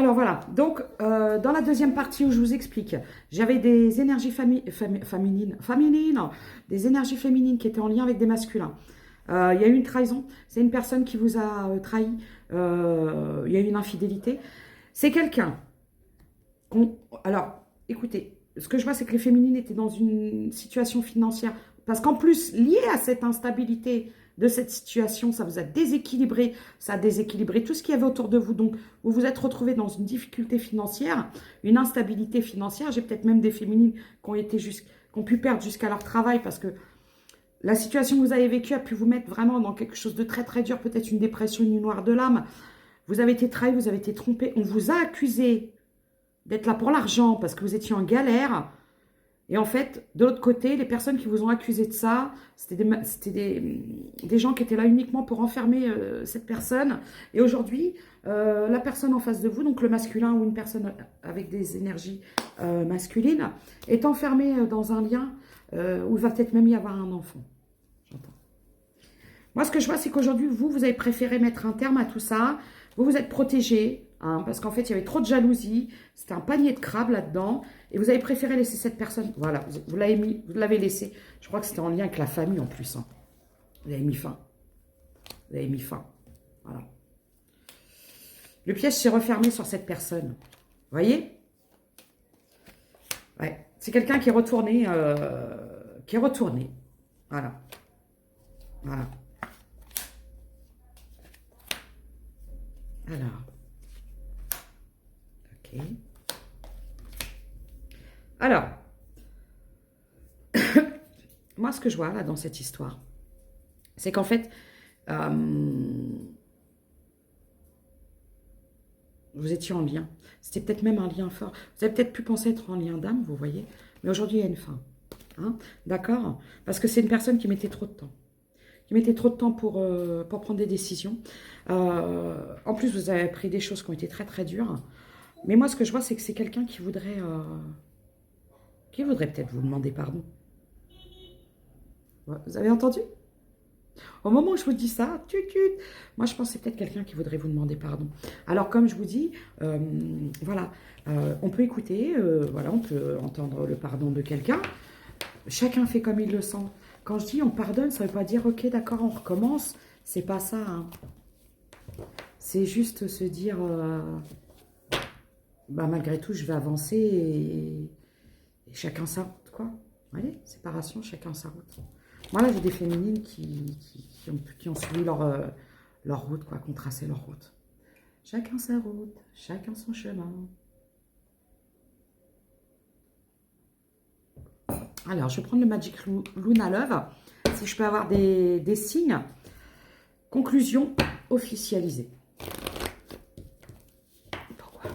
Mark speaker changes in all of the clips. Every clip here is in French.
Speaker 1: Alors voilà, donc dans la deuxième partie où je vous explique, j'avais des énergies féminines, des énergies féminines qui étaient en lien avec des masculins. Il y a eu une trahison, c'est une personne qui vous a trahi, il y a eu une infidélité. C'est quelqu'un. Alors, écoutez, ce que je vois, c'est que les féminines étaient dans une situation financière. Parce qu'en plus, lié à cette instabilité de cette situation, ça vous a déséquilibré, ça a déséquilibré tout ce qu'il y avait autour de vous. Donc, vous vous êtes retrouvés dans une difficulté financière, une instabilité financière. J'ai peut-être même des féminines qui ont pu perdre jusqu'à leur travail parce que la situation que vous avez vécue a pu vous mettre vraiment dans quelque chose de très très dur, peut-être une dépression, une nuit noire de l'âme. Vous avez été trahi, vous avez été trompé, on vous a accusé d'être là pour l'argent parce que vous étiez en galère. Et en fait, de l'autre côté, les personnes qui vous ont accusé de ça, c'était des gens qui étaient là uniquement pour enfermer cette personne. Et aujourd'hui, la personne en face de vous, donc le masculin ou une personne avec des énergies masculines, est enfermée dans un lien où il va peut-être même y avoir un enfant. J'entends. Moi, ce que je vois, c'est qu'aujourd'hui, vous avez préféré mettre un terme à tout ça. Vous vous êtes protégé, hein, parce qu'en fait, il y avait trop de jalousie. C'était un panier de crabes là-dedans. Et vous avez préféré laisser cette personne. Voilà, vous l'avez laissé. Je crois que c'était en lien avec la famille en plus. Hein. Vous avez mis fin. Vous avez mis fin. Voilà. Le piège s'est refermé sur cette personne. Vous voyez? Ouais. C'est quelqu'un qui est retourné. Voilà. Voilà. Alors. Ok. Alors. Moi, ce que je vois là dans cette histoire, c'est qu'en fait, vous étiez en lien. C'était peut-être même un lien fort. Vous avez peut-être pu penser être en lien d'âme, vous voyez. Mais aujourd'hui, il y a une fin. Hein, d'accord? Parce que c'est une personne qui mettait trop de temps. Qui mettait trop de temps pour prendre des décisions. En plus, vous avez pris des choses qui ont été très très dures. Mais moi, ce que je vois, c'est que c'est quelqu'un qui voudrait peut-être vous demander pardon. Vous avez entendu? Au moment où je vous dis ça, moi je pense que c'est peut-être quelqu'un qui voudrait vous demander pardon. Alors comme je vous dis, voilà, on peut écouter, voilà, on peut entendre le pardon de quelqu'un. Chacun fait comme il le sent. Quand je dis on pardonne, ça ne veut pas dire ok d'accord on recommence. C'est pas ça. Hein. C'est juste se dire, bah, malgré tout je vais avancer et chacun sa route quoi. Allez, séparation, chacun sa route. Moi, là, j'ai des féminines qui ont suivi leur route, quoi, qui ont tracé leur route. Chacun sa route, chacun son chemin. Alors, je vais prendre le Magic Luna Love. Si je peux avoir des signes. Conclusion officialisée. Pourquoi?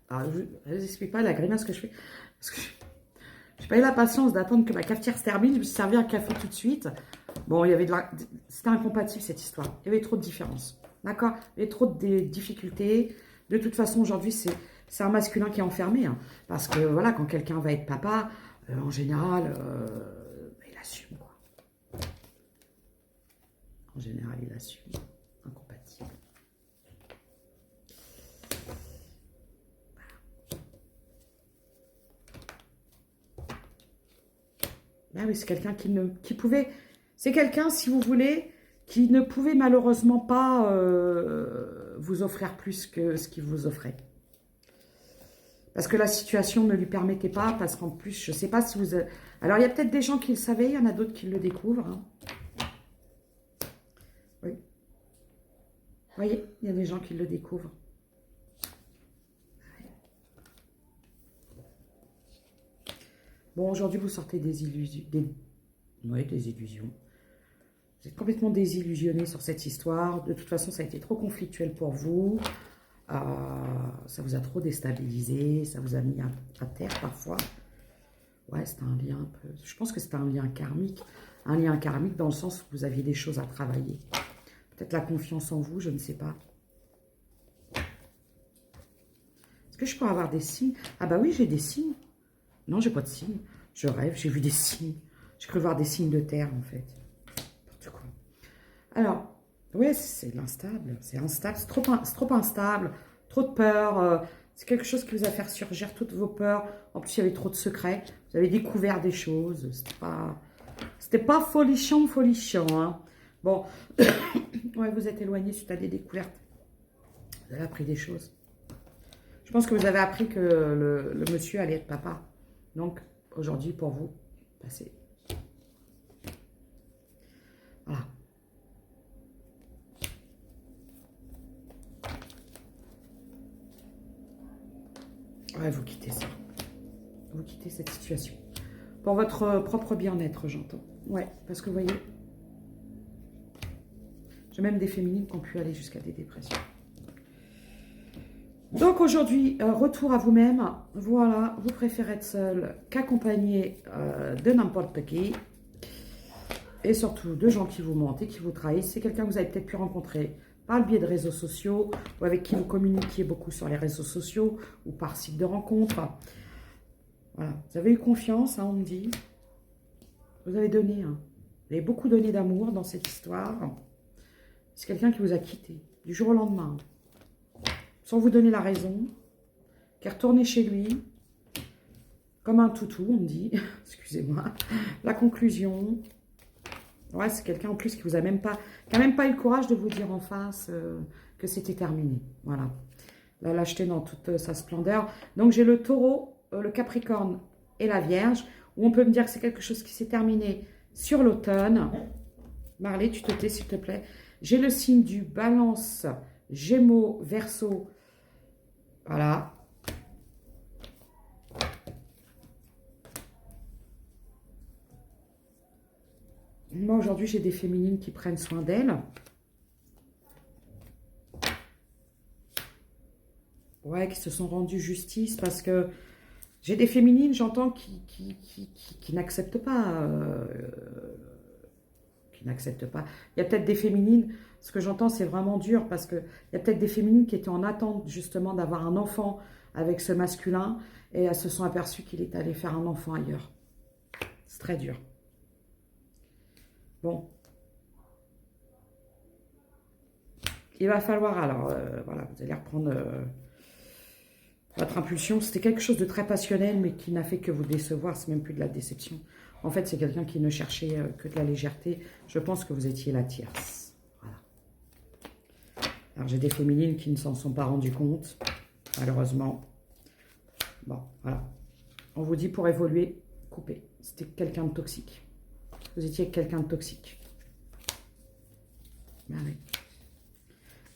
Speaker 1: Alors, je ne vous explique pas la grimace que je fais. Parce que j'ai pas eu la patience d'attendre que ma cafetière se termine. Je me suis servi un café tout de suite. Bon, il y avait c'était incompatible cette histoire. Il y avait trop de différences. D'accord? Il y avait trop de difficultés. De toute façon, aujourd'hui, c'est un masculin qui est enfermé. Hein. Parce que voilà, quand quelqu'un va être papa, en général, il assume quoi. En général, il assume. Incompatible. Ah oui, c'est quelqu'un qui pouvait... C'est quelqu'un, si vous voulez, qui ne pouvait malheureusement pas vous offrir plus que ce qu'il vous offrait. Parce que la situation ne lui permettait pas, parce qu'en plus, je ne sais pas si vous... Alors, il y a peut-être des gens qui le savaient, il y en a d'autres qui le découvrent. Hein. Oui. Vous voyez, il y a des gens qui le découvrent. Bon, aujourd'hui, vous sortez des illusions. Des illusions. Vous êtes complètement désillusionné sur cette histoire. De toute façon, ça a été trop conflictuel pour vous. Ça vous a trop déstabilisé. Ça vous a mis à terre parfois. Ouais, c'était un lien un peu... Je pense que c'était un lien karmique. Un lien karmique dans le sens où vous aviez des choses à travailler. Peut-être la confiance en vous, je ne sais pas. Est-ce que je peux avoir des signes? Ah bah oui, j'ai des signes. Non, j'ai pas de signes. Je rêve, j'ai vu des signes. J'ai cru voir des signes de terre, en fait. N'importe quoi. Alors, Ouais, c'est l'instable. C'est instable. C'est trop instable. Trop de peur. C'est quelque chose qui vous a fait surgir toutes vos peurs. En plus, il y avait trop de secrets. Vous avez découvert des choses. C'était pas folichon, folichon. Hein. Bon. Ouais, vous êtes éloigné suite à des découvertes. Vous avez appris des choses. Je pense que vous avez appris que le monsieur allait être papa. Donc, aujourd'hui, pour vous, passez. Voilà. Ouais, vous quittez ça. Vous quittez cette situation. Pour votre propre bien-être, j'entends. Ouais, parce que vous voyez, j'ai même des féminines qui ont pu aller jusqu'à des dépressions. Donc aujourd'hui, retour à vous-même. Voilà, vous préférez être seul qu'accompagné de n'importe qui. Et surtout de gens qui vous mentent et qui vous trahissent. C'est quelqu'un que vous avez peut-être pu rencontrer par le biais de réseaux sociaux ou avec qui vous communiquiez beaucoup sur les réseaux sociaux ou par site de rencontre. Voilà, vous avez eu confiance, hein, on me dit. Vous avez donné, hein. Vous avez beaucoup donné d'amour dans cette histoire. C'est quelqu'un qui vous a quitté du jour au lendemain. Sans vous donner la raison, qui est retourné chez lui, comme un toutou, on me dit, excusez-moi. La conclusion, ouais, c'est quelqu'un en plus qui vous a même pas, qui a même pas eu le courage de vous dire en face que c'était terminé. Voilà, là, l'acheter dans toute sa splendeur. Donc j'ai le taureau, le capricorne et la vierge, où on peut me dire que c'est quelque chose qui s'est terminé sur l'automne. Marley, tu te tais s'il te plaît. J'ai le signe du balance, gémeaux, verseau. Voilà. Moi, aujourd'hui, j'ai des féminines qui prennent soin d'elles. Ouais, qui se sont rendues justice parce que j'ai des féminines, j'entends, qui n'acceptent pas. Qui n'acceptent pas. Il y a peut-être des féminines, ce que j'entends, c'est vraiment dur parce qu'il y a peut-être des féminines qui étaient en attente justement d'avoir un enfant avec ce masculin et elles se sont aperçues qu'il est allé faire un enfant ailleurs. C'est très dur. Bon. Il va falloir, alors, voilà, vous allez reprendre votre impulsion. C'était quelque chose de très passionnel, mais qui n'a fait que vous décevoir. C'est même plus de la déception. En fait, c'est quelqu'un qui ne cherchait que de la légèreté. Je pense que vous étiez la tierce. Voilà. Alors, j'ai des féminines qui ne s'en sont pas rendues compte, malheureusement. Bon, voilà. On vous dit pour évoluer, coupez. C'était quelqu'un de toxique. Vous étiez quelqu'un de toxique. Ben oui.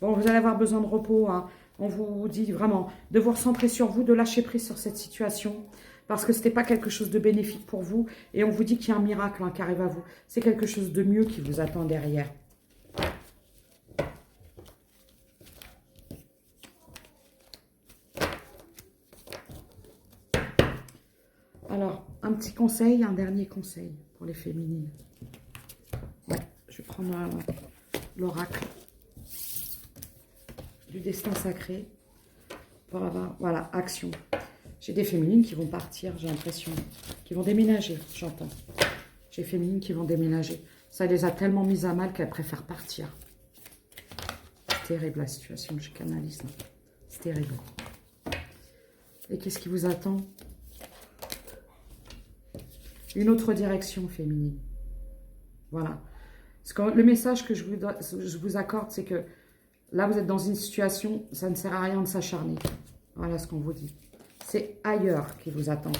Speaker 1: Bon, vous allez avoir besoin de repos. Hein. On vous dit vraiment de vous recentrer sur vous, de lâcher prise sur cette situation. Parce que ce n'était pas quelque chose de bénéfique pour vous. Et on vous dit qu'il y a un miracle hein, qui arrive à vous. C'est quelque chose de mieux qui vous attend derrière. Alors, un petit conseil, un dernier conseil pour les féminines. Ouais, je vais prendre l'oracle du destin sacré pour avoir, voilà, action. J'ai des féminines qui vont partir, j'ai l'impression, qui vont déménager, j'entends. J'ai des féminines qui vont déménager. Ça les a tellement mises à mal qu'elles préfèrent partir. C'est terrible la situation que je canalise. C'est terrible. Et qu'est-ce qui vous attend? Une autre direction féminine. Voilà. Le message que je vous accorde, c'est que là, vous êtes dans une situation, ça ne sert à rien de s'acharner. Voilà ce qu'on vous dit. C'est ailleurs qui vous attend.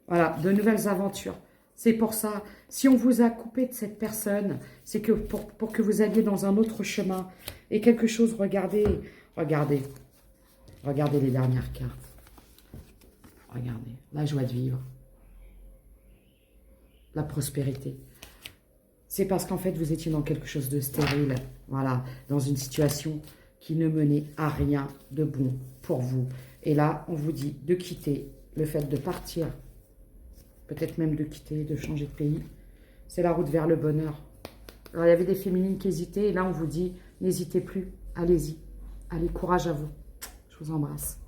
Speaker 1: Voilà, de nouvelles aventures. C'est pour ça, si on vous a coupé de cette personne, c'est que pour que vous alliez dans un autre chemin. Et quelque chose, regardez les dernières cartes. Regardez, la joie de vivre. La prospérité. C'est parce qu'en fait, vous étiez dans quelque chose de stérile. Voilà, dans une situation qui ne menait à rien de bon pour vous. Et là, on vous dit de quitter, le fait de partir, peut-être même de quitter, de changer de pays. C'est la route vers le bonheur. Alors, il y avait des féminines qui hésitaient. Et là, on vous dit, n'hésitez plus. Allez-y. Allez, courage à vous. Je vous embrasse.